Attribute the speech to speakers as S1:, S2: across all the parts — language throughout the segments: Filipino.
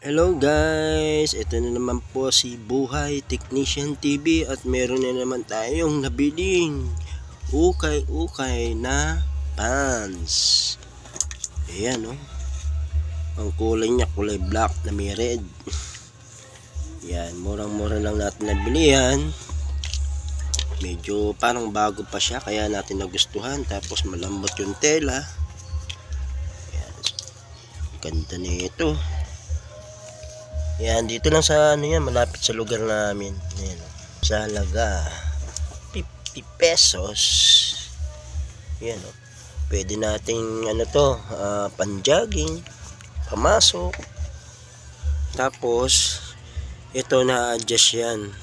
S1: Hello guys, ito na naman po si Buhay Technician TV at meron na naman tayong nabiling ukay-ukay na pants. Ayan o, ang kulay niya kulay black na may red. Yan, murang-mura lang natin nabili yan. Medyo parang bago pa siya kaya natin nagustuhan, tapos malambot yung tela. Ayan, ganda na ito. Yan, dito lang sa ano yan, malapit sa lugar namin. Ayan, sa halaga 50 pesos. Yan o. Pwede nating ano to, panjogging, pamasok. Tapos ito na-adjust yan.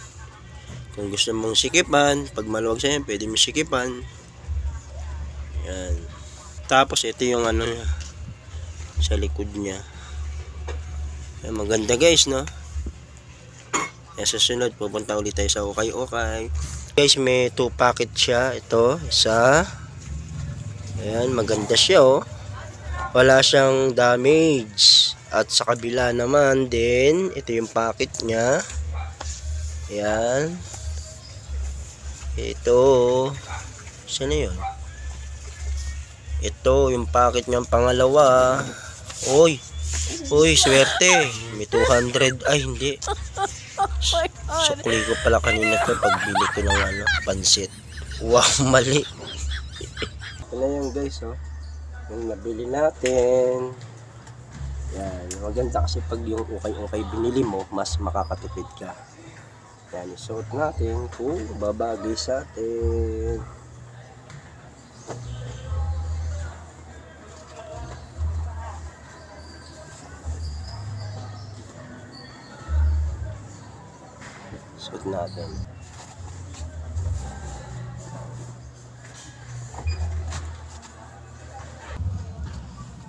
S1: Kung gusto mong sikipan, pag maluwag sa yan, pwede mong sikipan. Yan. Tapos ito yung ano niya, sa likod niya. Ayan, maganda guys, no? Ayan, sa sunod pupunta ulit tayo sa ukay-ukay. Guys, may 2 packet siya. Ito, isa. Ayan, maganda siya, oh. Wala siyang damage. At sa kabila naman din, ito yung packet niya. Ayan. Ito, saan na yun? Ito yung packet niyang pangalawa. Uy, swerte. May 200. Ay, hindi. Sukli ko pala kanina to pagbili ko ng ano, pansit. Wow, mali. Ito na yung guys, oh. Yung nabili natin. Yan. Maganda kasi pag yung ukay-ukay binili mo, mas makakatipid ka. Yan. Isuot natin kung babagay sa atin. Suot natin.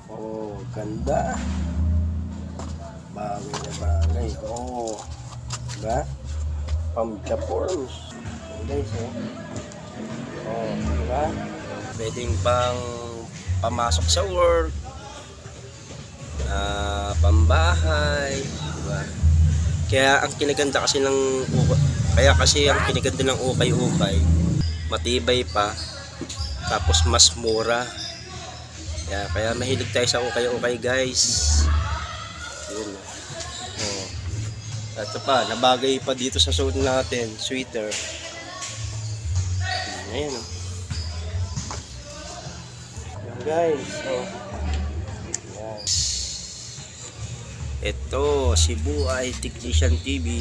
S1: Oh, ganda. Bagay na bagay. Oh, diba? Pam-chaporms. Guys, oh. Oh, diba? Pwedeng pang pamasok sa work, pambahay, diba? Kaya ang kinaganda kasi ng ukay-ukay, matibay pa, tapos mas mura. Kaya mahilig tayo sa ukay-ukay guys. Yun. Oh. Ito pa, nabagay pa dito sa suot natin, sweater. Ayan, oh. Ayan guys. Oh. Ayan. Ito, si Buhay Technician TV.